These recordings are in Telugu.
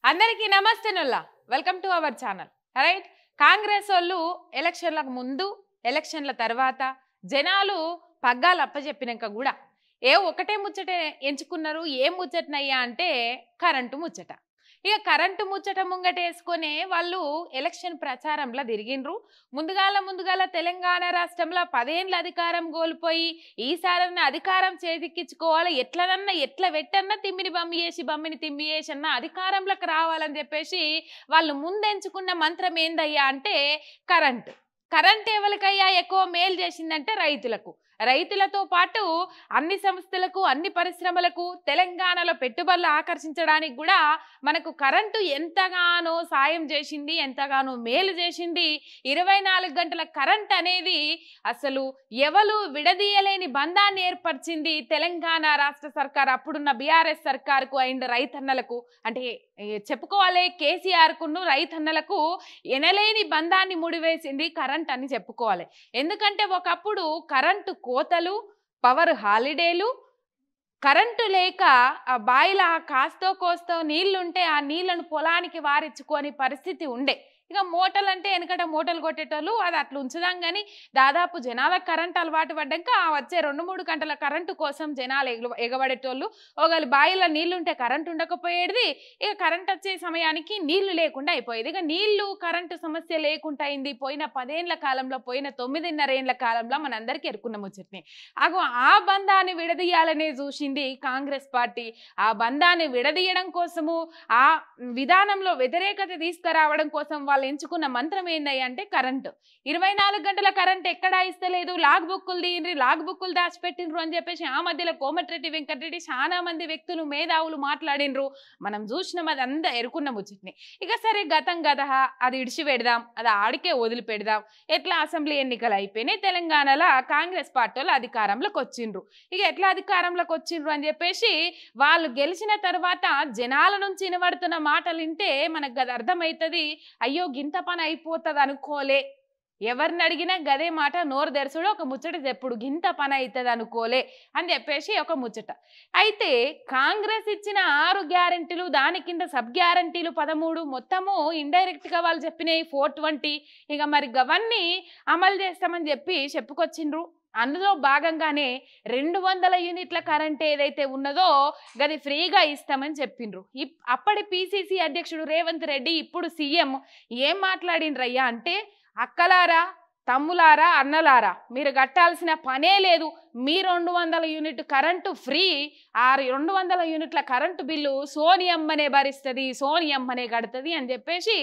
అందరికీ నమస్తేనుల్లా welcome to our channel right. Congress వాళ్ళు ఎలక్షన్లకు ముందు ఎలక్షన్ల తర్వాత జనాలు పగ్గాలు అప్పచెప్పినాక కూడా ఒకటే ముచ్చట ఎంచుకున్నారు. ఏం ముచ్చటనయ్యా అంటే కరెంటు ముచ్చట. ఇక కరెంటు ముచ్చట ముంగటేసుకొని వాళ్ళు ఎలక్షన్ ప్రచారంలో తిరిగిండ్రు. ముందుగాల తెలంగాణ రాష్ట్రంలో 10 ఏళ్ళ అధికారం కోల్పోయి ఈసారన్న అధికారం చేజిక్కించుకోవాలి, ఎట్లా వెట్టన్నా బమ్మిని తిమ్మి చేసి అన్న అధికారంలోకి రావాలని చెప్పేసి వాళ్ళు ముందెంచుకున్న మంత్రం ఏందయ్యా అంటే కరెంట్ ఎవరికయ్యా ఎక్కువ మేలు చేసిందంటే రైతులతో పాటు అన్ని సంస్థలకు అన్ని పరిశ్రమలకు తెలంగాణలో పెట్టుబడులు ఆకర్షించడానికి కూడా మనకు కరెంటు ఎంతగానో సాయం చేసింది, ఎంతగానో మేలు చేసింది. 24 గంటల కరెంట్ అనేది అసలు ఎవరు విడదీయలేని బంధాన్ని ఏర్పరిచింది తెలంగాణ రాష్ట్ర సర్కార్, అప్పుడున్న బీఆర్ఎస్ సర్కార్కు అండ్ రైతన్నలకు. అంటే చెప్పుకోవాలి, కేసీఆర్ కును రైతన్నలకు ఎనలేని బంధాన్ని ముడివేసింది కరెంట్ అని చెప్పుకోవాలి. ఎందుకంటే ఒకప్పుడు కరెంటు కోతలు, పవర్ హాలిడేలు, కరెంటు లేక ఆ బాయిల కాస్తో కోస్తో నీళ్లుంటే ఆ నీళ్లను పొలానికి వారించుకొని పరిస్థితి ఉండే. ఇక మోటార్లు అంటే వెనకట మోటార్లు కొట్టేటోళ్ళు, అది అట్లా ఉంచుదాం. కానీ దాదాపు జనాలకు కరెంట్ అలవాటు పడ్డాక వచ్చే 2-3 గంటల కరెంటు కోసం జనాలు ఎగబడేటోళ్ళు. ఒకవేళ బాయిలో నీళ్లుంటే కరెంట్ ఉండకపోయేది, ఇక కరెంట్ వచ్చే సమయానికి నీళ్లు లేకుండా అయిపోయేది. ఇక నీళ్లు కరెంటు సమస్య లేకుండా అయింది పోయిన 10 ఏళ్ల కాలంలో, పోయిన 9.5 ఏళ్ల కాలంలో మనందరికీ ఎరుకున్న ముచ్చట్ని. ఆ బంధాన్ని విడదీయాలనే చూసింది కాంగ్రెస్ పార్టీ. ఆ బంధాన్ని విడదీయడం కోసము, ఆ విధానంలో వ్యతిరేకత తీసుకురావడం కోసం వాళ్ళు ఎంచుకున్న మంత్రం ఏందయ్య అంటే కరెంటు. 24 గంటల కరెంట్ ఎక్కడా ఇస్తలేదు, లాగ్ బుక్కులు తీయండి, లాగ్ బుక్కులు దాచిపెట్టిండ్రు అని చెప్పేసి ఆ మధ్యలో కోమటిరెడ్డి వెంకటరెడ్డి చాలా మంది వ్యక్తులు మేధావులు మాట్లాడినరు. మనం చూసినాం, అది అంతా ఎరుకున్న ముచ్చట్ని. ఇక సరే గతం గత అది ఇడిచి పెడదాం, అది ఆడికే వదిలిపెడదాం. ఎట్లా అసెంబ్లీ ఎన్నికలు అయిపోయినాయి, తెలంగాణలో కాంగ్రెస్ పార్టీ వాళ్ళు అధికారంలోకి వచ్చిండ్రు. ఇక ఎట్లా అధికారంలోకి వచ్చిండ్రు అని చెప్పేసి వాళ్ళు గెలిచిన తర్వాత జనాల నుంచి వినబడుతున్న మాటలు వింటే మనకు అది అర్థమవుతుంది. అయ్యో గింత పని అయిపోతుంది అనుకోలే, ఎవరిని అడిగినా గదే మాట, నోరు తెరచుడు ఒక ముచ్చట చెప్పుడు, గింత పని అవుతుంది అనుకోలే అని చెప్పేసి ఒక ముచ్చట. అయితే కాంగ్రెస్ ఇచ్చిన 6 గ్యారంటీలు, దాని కింద సబ్ గ్యారంటీలు 13, మొత్తము ఇండైరెక్ట్గా వాళ్ళు చెప్పినాయి 420. ఇక మరి గవన్నీ అమలు చేస్తామని చెప్పుకొచ్చిండ్రు. అందులో భాగంగానే 200 యూనిట్ల కరెంట్ ఏదైతే ఉన్నదో గది ఫ్రీగా ఇస్తామని చెప్పిండ్రు. అప్పటి పిసిసి అధ్యక్షుడు రేవంత్ రెడ్డి, ఇప్పుడు సీఎం ఏం మాట్లాడిండ్రయ్యా అంటే, అక్కలారా, తమ్ములారా, అన్నలారా, మీరు కట్టాల్సిన పనే లేదు, మీ 200 యూనిట్ కరెంటు ఫ్రీ. ఆ 200 యూనిట్ల కరెంటు బిల్లు సోనియమ్మనే భరిస్తుంది, సోనియమ్మనే కడుతుంది అని చెప్పేసి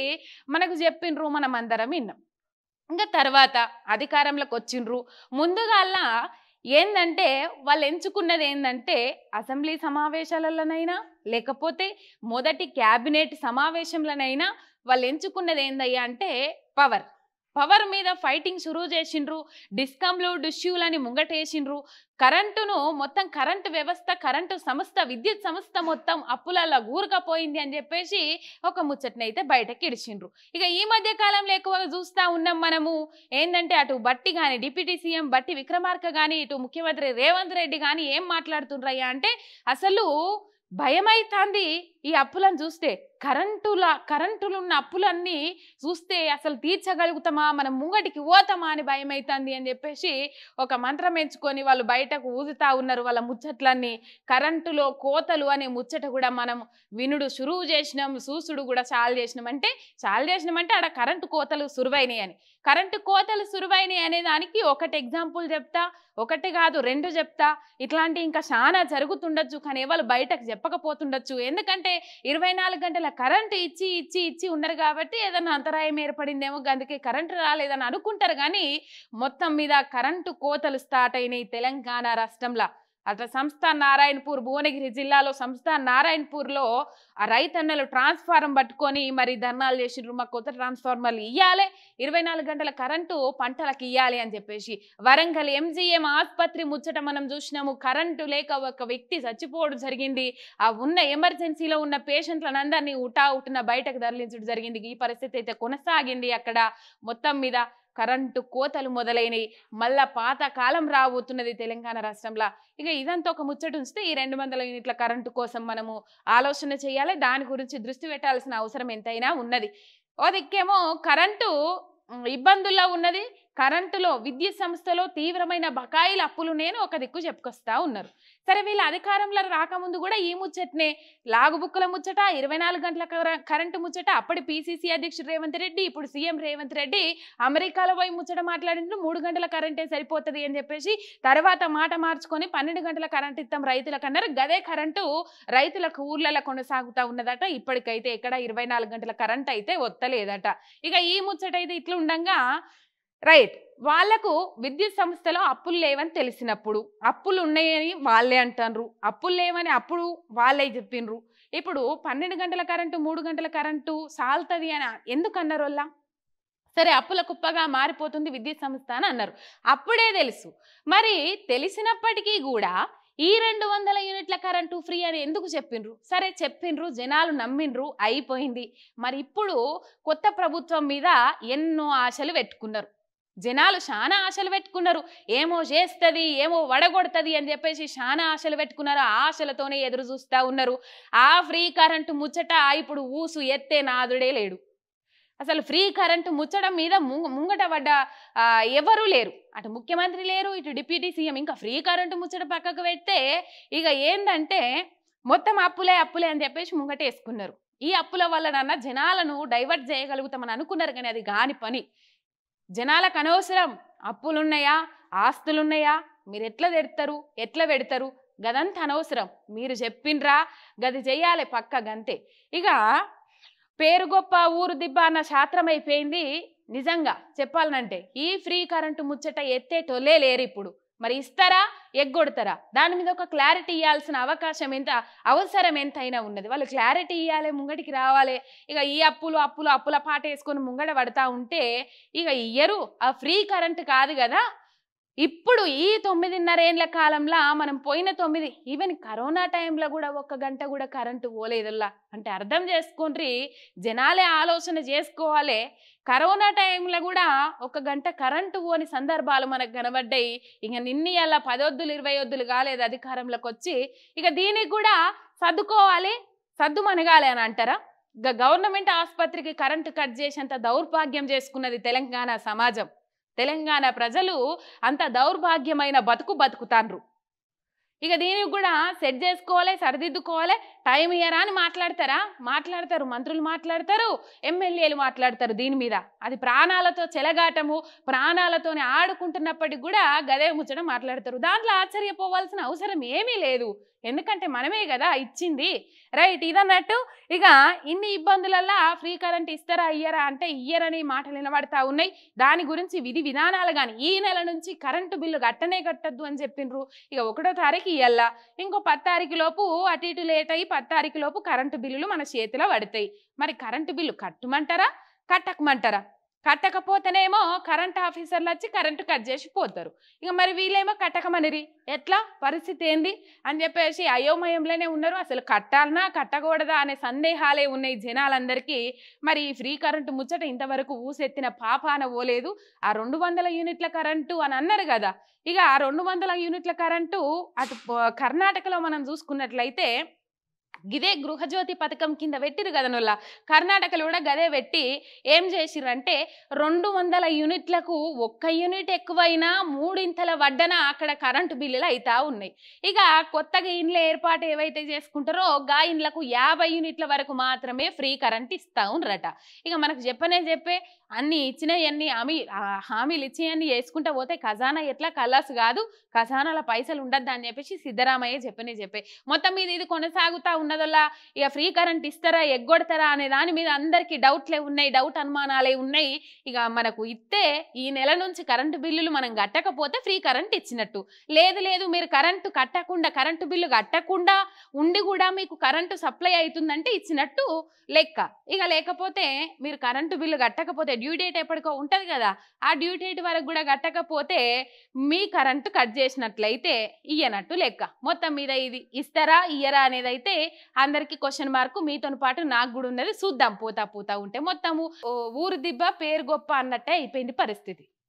మనకు చెప్పిండ్రు. మనం అందరం విన్నాం. ఇంకా తర్వాత అధికారంలోకి వచ్చిండ్రు. ముందుగాల్లా ఏందంటే వాళ్ళు ఎంచుకున్నది ఏందంటే, అసెంబ్లీ సమావేశాలలోనైనా లేకపోతే మొదటి క్యాబినెట్ సమావేశంలోనైనా వాళ్ళు ఎంచుకున్నది ఏందయ్యా అంటే పవర్ మీద ఫైటింగ్ షురూ చేసిండ్రు. డిస్కంలు, డిష్యూలని ముంగటేసిండ్రు. కరెంటును మొత్తం, కరెంటు వ్యవస్థ, కరెంటు సంస్థ, విద్యుత్ సంస్థ మొత్తం అప్పులలో గూరుకపోయింది అని చెప్పేసి ఒక ముచ్చటనైతే బయటకి ఇడిచిండ్రు. ఇక ఈ మధ్య కాలంలో ఎక్కువగా చూస్తూ ఉన్నాం మనము ఏంటంటే, అటు బట్టి కానీ, డిప్యూటీ సీఎం బట్టి విక్రమార్క కానీ, ఇటు ముఖ్యమంత్రి రేవంత్ రెడ్డి కానీ ఏం మాట్లాడుతుండ్రయ్యా అంటే, అసలు భయమైతుంది ఈ అప్పులను చూస్తే. కరెంటులున్న అప్పులన్నీ చూస్తే అసలు తీర్చగలుగుతామా, మనం ముంగటికి పోతామా అని భయమైతుంది అని చెప్పేసి ఒక మంత్రం ఎంచుకొని వాళ్ళు బయటకు ఊదుతా ఉన్నారు వాళ్ళ ముచ్చట్లన్నీ. కరెంటులో కోతలు అనే ముచ్చట కూడా మనం వినుడు షురువు చేసినాం, చూసుడు కూడా చాలు చేసినామంటే ఆడ కరెంటు కోతలు సురువైనాయి అని. కరెంటు కోతలు సురువైనాయి అనే దానికి ఒకటి ఎగ్జాంపుల్ చెప్తా, ఒకటి కాదు 2 చెప్తా. ఇట్లాంటి ఇంకా చాలా జరుగుతుండొచ్చు, కానీ వాళ్ళు బయటకు చెప్పకపోతుండొచ్చు. ఎందుకంటే 24 గంటల కరెంటు ఇచ్చి ఉన్నారు కాబట్టి ఏదన్నా అంతరాయం ఏర్పడిందేమో, అందుకే కరెంటు రాలేదని అనుకుంటారు. కానీ మొత్తం మీద కరెంటు కోతలు స్టార్ట్ అయినాయి తెలంగాణ రాష్ట్రంలో. అట్లా సంస్థాన్ నారాయణపూర్, భువనగిరి జిల్లాలో సంస్థాన్ నారాయణపూర్లో ఆ రైతన్నలు ట్రాన్స్ఫార్మర్ పట్టుకొని మరి ధర్నాలు చేసిండ్రు. మాకు కొత్త ట్రాన్స్ఫార్మర్లు ఇవ్వాలి, 24 గంటల కరెంటు పంటలకు ఇవ్వాలి అని చెప్పేసి. వరంగల్ ఎంజీఎం ఆసుపత్రి ముచ్చట మనం చూసినాము. కరెంటు లేక ఒక వ్యక్తి చచ్చిపోవడం జరిగింది. ఆ ఉన్న ఎమర్జెన్సీలో ఉన్న పేషెంట్లను అందరినీ ఉటున బయటకు తరలించడం జరిగింది. ఈ పరిస్థితి అయితే కొనసాగింది అక్కడ. మొత్తం మీద కరెంటు కోతలు మొదలైనవి, మళ్ళా పాత కాలం రాబోతున్నది తెలంగాణ రాష్ట్రంలో. ఇక ఇదంతా ఒక ముచ్చట ఉంచితే ఈ 200 యూనిట్ల కరెంటు కోసం మనము ఆలోచన చేయాలి, దాని గురించి దృష్టి పెట్టాల్సిన అవసరం ఎంతైనా ఉన్నది. ఓ దిక్కేమో కరెంటు ఇబ్బందుల్లో ఉన్నది, కరెంటులో విద్యుత్ సంస్థలో తీవ్రమైన బకాయిల అప్పులు నేను ఒక దిక్కు చెప్పుకొస్తా ఉన్నారు. సరే, వీళ్ళ అధికారంలో రాకముందు కూడా ఈ ముచ్చటనే, లాగుబుక్కుల ముచ్చట, 24 గంటల కరెంటు ముచ్చట, అప్పటి పిసిసి అధ్యక్షుడు రేవంత్ రెడ్డి, ఇప్పుడు సీఎం రేవంత్ రెడ్డి అమెరికాలో పోయి ముచ్చట మాట్లాడిండు, 3 గంటల కరెంటే సరిపోతుంది అని చెప్పేసి తర్వాత మాట మార్చుకొని 12 గంటల కరెంట్ ఇస్తాం రైతులకు అన్నారు. గదే కరెంటు రైతులకు ఊర్లలో కొనసాగుతా ఉన్నదట. ఇప్పటికైతే ఎక్కడ 24 గంటల కరెంట్ అయితే వత్తలేదట. ఇక ఈ ముచ్చట అయితే ఇట్లా ఉండంగా రైట్, వాళ్లకు విద్యుత్ సంస్థలో అప్పులు లేవని తెలిసినప్పుడు, అప్పులు ఉన్నాయని వాళ్ళే అంటారు, అప్పులు లేవని అప్పుడు వాళ్ళే చెప్పిండ్రు. ఇప్పుడు 12 గంటల కరెంటు 3 గంటల కరెంటు సాల్తది అని ఎందుకు అన్నారు వాళ్ళ? సరే, అప్పుల కుప్పగా మారిపోతుంది విద్యుత్ సంస్థ అని అన్నారు. అప్పుడే తెలుసు. మరి తెలిసినప్పటికీ కూడా ఈ 200 యూనిట్ల కరెంటు ఫ్రీ అని ఎందుకు చెప్పిండ్రు? సరే చెప్పిండ్రు, జనాలు నమ్మిండ్రు, అయిపోయింది. మరి ఇప్పుడు కొత్త ప్రభుత్వం మీద ఎన్నో ఆశలు పెట్టుకున్నారు, జనాలు చాలా ఆశలు పెట్టుకున్నారు. ఏమో చేస్తుంది, ఏమో వడగొడుతుంది అని చెప్పేసి చాలా ఆశలు పెట్టుకున్నారు. ఆ ఆశలతోనే ఎదురు చూస్తూ ఉన్నారు. ఆ ఫ్రీ కరెంటు ముచ్చట ఇప్పుడు ఊసు ఎత్తే నాదుడే లేడు. అసలు ఫ్రీ కరెంటు ముచ్చడం మీద ముంగట పడ్డ ఎవరు లేరు. అటు ముఖ్యమంత్రి లేరు, ఇటు డిప్యూటీ సీఎం. ఇంకా ఫ్రీ కరెంటు ముచ్చట పక్కకు పెడితే ఇక ఏందంటే మొత్తం అప్పులే అప్పులే అని చెప్పేసి ముంగట వేసుకున్నారు. ఈ అప్పుల వల్లనన్నా జనాలను డైవర్ట్ చేయగలుగుతామని అనుకున్నారు, కానీ అది కాని పని. జనాలకు అనవసరం అప్పులున్నాయా, ఆస్తులున్నాయా, మీరు ఎట్లా తెడతారు, ఎట్లా పెడతారు, గదంతా అనవసరం. మీరు చెప్పిండ్రా గది చెయ్యాలి పక్క గంతే. ఇక పేరు గొప్ప ఊరు దిబ్బ అన్న శాస్త్రం అయిపోయింది. నిజంగా చెప్పాలనంటే ఈ ఫ్రీ కరెంటు ముచ్చట ఎత్తేటోళ్ళే లేరు ఇప్పుడు. మరి ఇస్తారా, ఎగ్గొడతారా, దాని మీద ఒక క్లారిటీ ఇవ్వాల్సిన అవకాశం అవసరం ఎంతైనా ఉన్నది. వాళ్ళు క్లారిటీ ఇవ్వాలి, ముంగటికి రావాలి. ఇక ఈ అప్పుల పాట వేసుకొని ముంగట పడతా ఉంటే ఇక ఇయ్యరు. ఆ ఫ్రీ కరెంటు కాదు కదా. ఇప్పుడు ఈ 9.5 ఏళ్ల కాలంలో మనం పోయిన 9, ఈవెన్ కరోనా టైంలో కూడా 1 గంట కూడా కరెంటు పోలేదల్లా. అంటే అర్థం చేసుకోండి, జనాలే ఆలోచన చేసుకోవాలి. కరోనా టైంలో కూడా 1 గంట కరెంటు పోని సందర్భాలు మనకు కనబడ్డాయి. ఇక నిన్ని అలా 10 వద్దులు 20 వద్దులు కాలేదు అధికారంలోకి వచ్చి. ఇక దీనికి కూడా సర్దుకోవాలి, సర్దు మనగాలి అని అంటారా? ఇక గవర్నమెంట్ ఆసుపత్రికి కరెంటు కట్ చేసేంత దౌర్భాగ్యం చేసుకున్నది తెలంగాణ సమాజం. తెలంగాణ ప్రజలు అంత దౌర్భాగ్యమైన బతుకుతాండ్రు. ఇక దీనికి కూడా సెట్ చేసుకోవాలి, సరిదిద్దుకోవాలి. టైం ఇయ్యరా అని మాట్లాడతారు, మంత్రులు మాట్లాడతారు, ఎమ్మెల్యేలు మాట్లాడతారు. దీని మీద అది ప్రాణాలతో చెలగాటము, ప్రాణాలతోనే ఆడుకుంటున్నప్పటికి కూడా గదే ముచ్చట మాట్లాడతారు. దాంట్లో ఆశ్చర్యపోవాల్సిన అవసరం ఏమీ లేదు, ఎందుకంటే మనమే కదా ఇచ్చింది. రైట్, ఇదన్నట్టు ఇక ఇన్ని ఇబ్బందులల్లా ఫ్రీ కరెంట్ ఇస్తారా ఇయ్యరా అంటే ఇయ్యరని మాటలు వినబడతా ఉన్నాయి. దాని గురించి విధి విధానాలు కానీ ఈ నెల నుంచి కరెంటు బిల్లు కట్టద్దు అని చెప్పిండ్రు. ఇక 1వ తారీఖు ఇయ్యాల, ఇంకో 10 తారీఖు లోపు అటు ఇటు లేట్ అయ్యి 10 తారీఖు లోపు కరెంటు బిల్లులు మన చేతిలో పడతాయి. మరి కరెంటు బిల్లు కట్టమంటారా, కట్టకమంటారా? కట్టకపోతేనేమో కరెంట్ ఆఫీసర్లు వచ్చి కరెంటు కట్ చేసి పోతారు. ఇక మరి వీళ్ళేమో కట్టకమనిరి, ఎట్లా పరిస్థితి ఏంది అని చెప్పేసి అయోమయంలోనే ఉన్నారు. అసలు కట్టాలనా కట్టకూడదా అనే సందేహాలే ఉన్నాయి జనాలందరికీ. మరి ఈ ఫ్రీ కరెంటు ముచ్చట ఇంతవరకు ఊసెత్తిన పాపాన పోలేదు. ఆ 200 యూనిట్ల కరెంటు అని అన్నారు కదా. ఇక ఆ 200 యూనిట్ల కరెంటు అటు కర్ణాటకలో మనం చూసుకున్నట్లయితే గిదే గృహజ్యోతి పథకం కింద పెట్టిరు కదా నొల్ల. కర్ణాటకలో కూడా గదే పెట్టి ఏం చేసిరంటే 200 యూనిట్లకు 1 యూనిట్ ఎక్కువైనా 3 వడ్డన అక్కడ కరెంటు బిల్లులు అవుతా ఉన్నాయి. ఇక కొత్తగా ఇండ్ల ఏర్పాటు ఏవైతే చేసుకుంటారో గా ఇండ్లకు 50 యూనిట్ల వరకు మాత్రమే ఫ్రీ కరెంట్ ఇస్తా ఉండ్రట. ఇక మనకు చెప్పే అన్ని ఇచ్చినవన్నీ హామీలు ఇచ్చినవన్నీ వేసుకుంటా పోతే ఖజానా ఎట్లా కల్లాసు కాదు, ఖజానాల పైసలు ఉండద్దు అని చెప్పేసి సిద్ధరామయ్య చెప్పే మొత్తం మీద ఇది కొనసాగుతా ఉన్నదల్లా. ఇక ఫ్రీ కరెంట్ ఇస్తారా ఎగ్గొడతారా అనే దాని మీద అందరికీ డౌట్లే ఉన్నాయి, డౌట్ అనుమానాలే ఉన్నాయి. ఇక మనకు ఇస్తే ఈ నెల నుంచి కరెంటు బిల్లులు మనం కట్టకపోతే ఫ్రీ కరెంట్ ఇచ్చినట్టు, లేదు మీరు కరెంటు బిల్లు కట్టకుండా ఉండి కూడా మీకు కరెంటు సప్లై అవుతుందంటే ఇచ్చినట్టు లెక్క. ఇక లేకపోతే మీరు కరెంటు బిల్లు కట్టకపోతే డ్యూ డేట్ ఎప్పటికో ఉంటుంది కదా, ఆ డ్యూ డేట్ వరకు కూడా కట్టకపోతే మీ కరెంటు కట్ చేసినట్లయితే ఇయ్యనట్టు లెక్క. మొత్తం మీద ఇది ఇస్తారా ఇయ్యరా అనేది అయితే అందరికి క్వశ్చన్ మార్క్, మీతో పాటు నాకు కూడా ఉన్నది. చూద్దాం పోతా పోతా ఉంటే మొత్తము ఊరు దిబ్బ పేరు గొప్ప అన్నట్టే అయిపోయింది పరిస్థితి.